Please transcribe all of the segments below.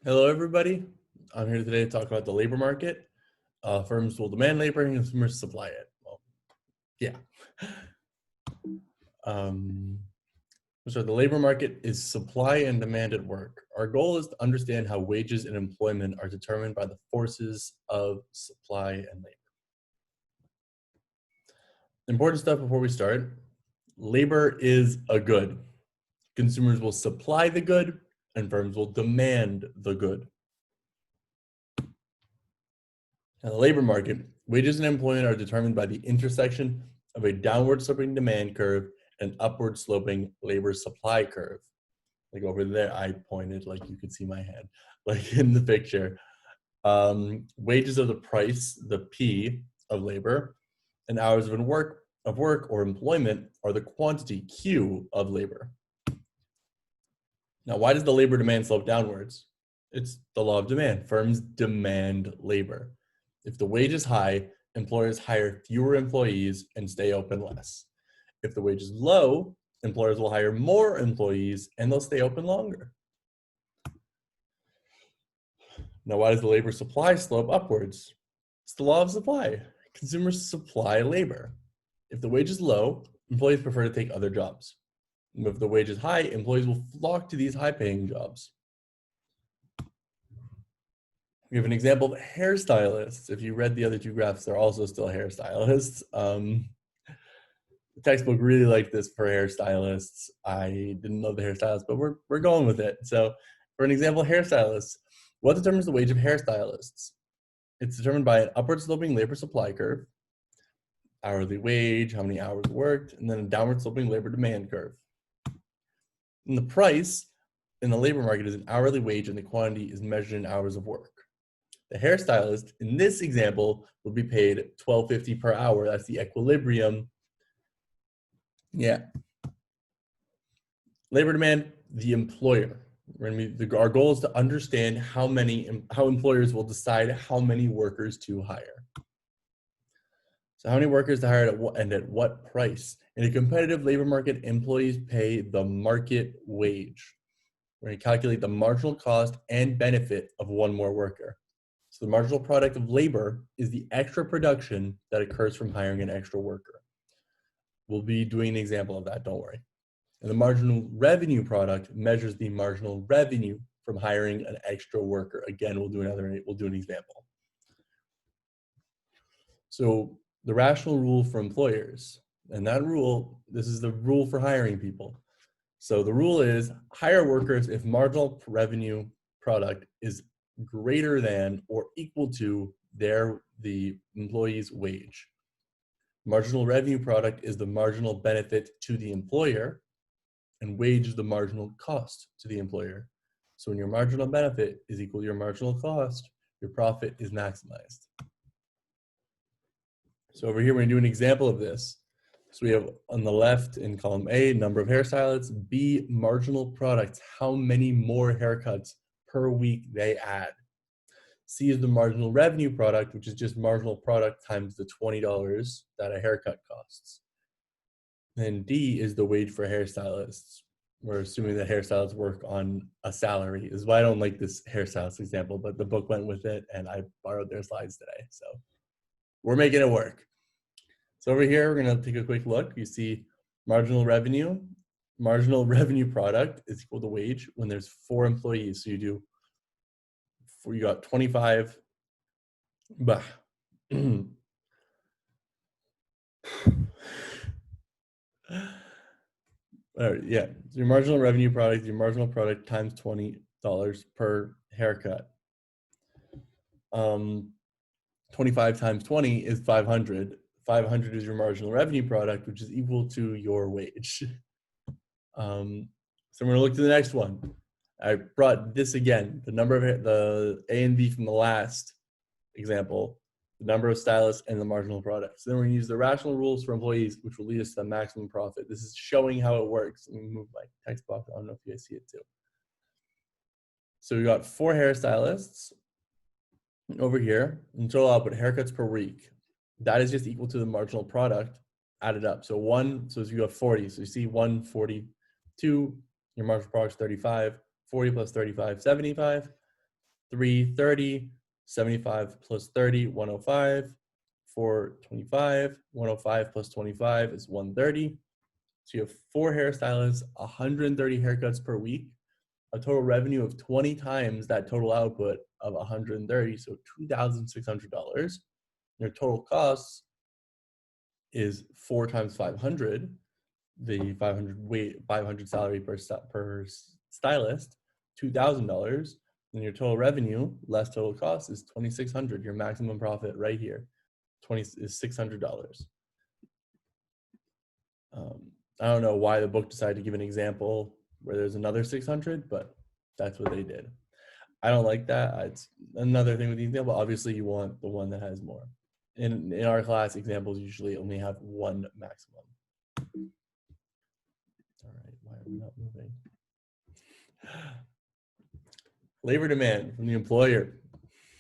Hello, everybody. I'm here today to talk about the labor market. Firms will demand labor and consumers supply it. Well, yeah. Um, so the labor market is supply and demand at work. Our goal is to understand how wages and employment are determined by the forces of supply and labor. Important stuff before we start. Labor is a good. Consumers will supply the good and firms will demand the good. In the labor market, wages and employment are determined by the intersection of a downward sloping demand curve and upward sloping labor supply curve. Like over there, I pointed like you could see my hand, like in the picture. Wages are the price, the P of labor, and hours of work or employment are the quantity Q of labor. Now, why does the labor demand slope downwards? It's the law of demand. Firms demand labor. If the wage is high, employers hire fewer employees and stay open less. If the wage is low, employers will hire more employees and they'll stay open longer. Now, why does the labor supply slope upwards? It's the law of supply. Consumers supply labor. If the wage is low, employees prefer to take other jobs. If the wage is high, employees will flock to these high-paying jobs. We have an example of hairstylists. If you read the other two graphs, they're also still hairstylists. The textbook really liked this for hairstylists. I didn't know the hairstylists, but we're going with it. So for an example, hairstylists, what determines the wage of hairstylists? It's determined by an upward sloping labor supply curve, hourly wage, how many hours worked, and then a downward sloping labor demand curve. And the price in the labor market is an hourly wage and the quantity is measured in hours of work. The hairstylist in this example would be paid $12.50 per hour. That's the equilibrium. Yeah. Labor demand, the employer. Our goal is to understand how employers will decide how many workers to hire. So how many workers to hire and at what price? In a competitive labor market, employees pay the market wage. We're going to calculate the marginal cost and benefit of one more worker. So the marginal product of labor is the extra production that occurs from hiring an extra worker. We'll be doing an example of that, don't worry. And the marginal revenue product measures the marginal revenue from hiring an extra worker. Again, we'll do an example. So the rational rule for employers, and that rule, this is the rule for hiring people. So the rule is hire workers if marginal revenue product is greater than or equal to the employee's wage. Marginal revenue product is the marginal benefit to the employer, and wage is the marginal cost to the employer. So when your marginal benefit is equal to your marginal cost, your profit is maximized. So over here, we're going to do an example of this. So we have on the left in column A, number of hairstylists, B, marginal products, how many more haircuts per week they add. C is the marginal revenue product, which is just marginal product times the $20 that a haircut costs. And D is the wage for hairstylists. We're assuming that hairstylists work on a salary. This is why I don't like this hairstylist example, but the book went with it and I borrowed their slides today. So we're making it work. So over here, we're going to take a quick look. You see marginal revenue product is equal to wage when there's 4 employees. So you got 25, all right, yeah. So your marginal revenue product, your marginal product times $20 per haircut. 25 times 20 is 500. 500 is your marginal revenue product, which is equal to your wage. So we're going to look to the next one. I brought this again, the number of the A and B from the last example, the number of stylists and the marginal product. So then we're going to use the rational rules for employees, which will lead us to the maximum profit. This is showing how it works. Let me move my text box. I don't know if you guys see it too. So we got 4 hairstylists over here, and total output haircuts per week. That is just equal to the marginal product added up. So if you have 40, so you see 142, your marginal product is 35, 40 plus 35, 75. 330, 75 plus 30, 105, 425, 105 plus 25 is 130. So you have 4 hairstylists, 130 haircuts per week, a total revenue of 20 times that total output of 130, so $2,600. Your total costs is 4 times 500, the 500 salary per stylist, $2,000. And your total revenue less total cost is $2,600. Your maximum profit right here, is $600. I don't know why the book decided to give an example where there's another 600, but that's what they did. I don't like that. It's another thing with the example. Obviously, you want the one that has more. In our class, examples usually only have one maximum. All right, why are we not moving? Labor demand from the employer.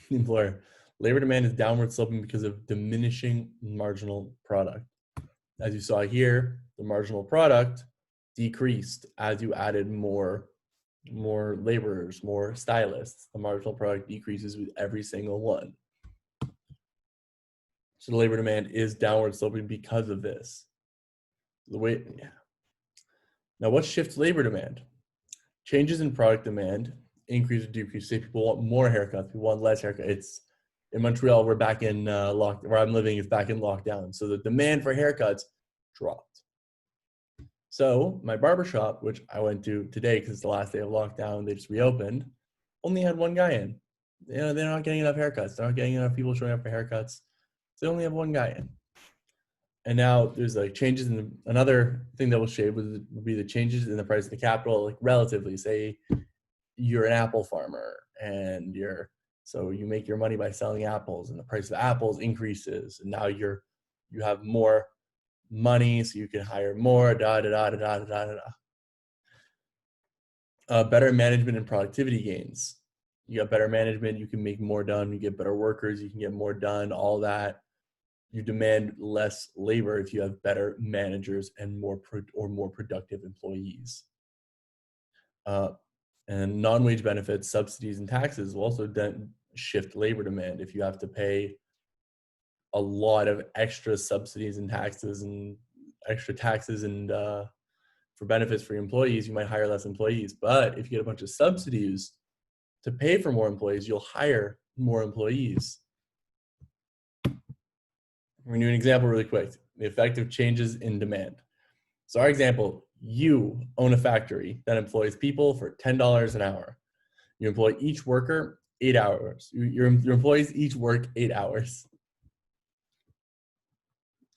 Labor demand is downward sloping because of diminishing marginal product. As you saw here, the marginal product decreased as you added more laborers, more stylists. The marginal product decreases with every single one. So the labor demand is downward sloping because of this. Now, what shifts labor demand? Changes in product demand, increase or decrease. Say people want more haircuts, people want less haircuts. It's in Montreal, we're back in where I'm living is back in lockdown. So the demand for haircuts dropped. So my barbershop, which I went to today because it's the last day of lockdown, they just reopened, only had one guy in. They're not getting enough haircuts. They're not getting enough people showing up for haircuts. So they only have one guy in. And now there's like changes in another thing that will shape would be the changes in the price of the capital, like relatively. Say you're an apple farmer and so you make your money by selling apples, and the price of apples increases, and now you have more money, so you can hire more. Better management and productivity gains. You got better management, you can make more done. You get better workers, you can get more done. All that. You demand less labor if you have better managers and more productive employees. And non-wage benefits, subsidies, and taxes will also shift labor demand. If you have to pay a lot of extra subsidies and taxes and for benefits for your employees, you might hire less employees. But if you get a bunch of subsidies to pay for more employees, you'll hire more employees. We're going to do an example really quick. The effect of changes in demand. So our example, you own a factory that employs people for $10 an hour. You employ each worker 8 hours. Your employees each work 8 hours.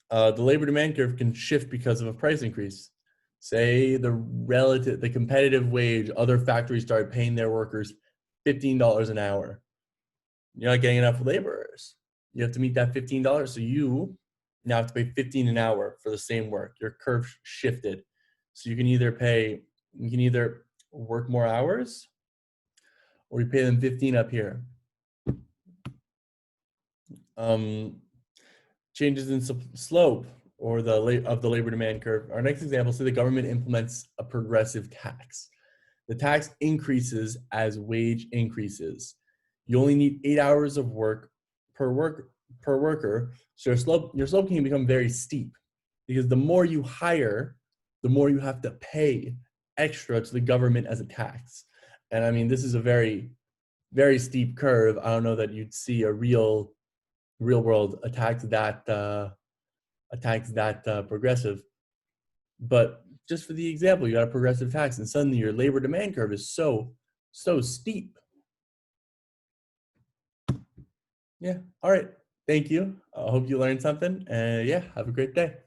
The labor demand curve can shift because of a price increase. Say the competitive wage, other factories start paying their workers $15 an hour. You're not getting enough laborers. You have to meet that $15. So you now have to pay $15 an hour for the same work. Your curve shifted. So you can either work more hours or you pay them 15 up here. Changes in slope or of the labor demand curve. Our next example, say the government implements a progressive tax. The tax increases as wage increases. You only need 8 hours of work per worker. So your slope can become very steep because the more you hire, the more you have to pay extra to the government as a tax. And I mean, this is a very, very steep curve. I don't know that you'd see a real world tax that progressive. But just for the example, you got a progressive tax and suddenly your labor demand curve is so steep. Yeah. All right. Thank you. I hope you learned something. And yeah, have a great day.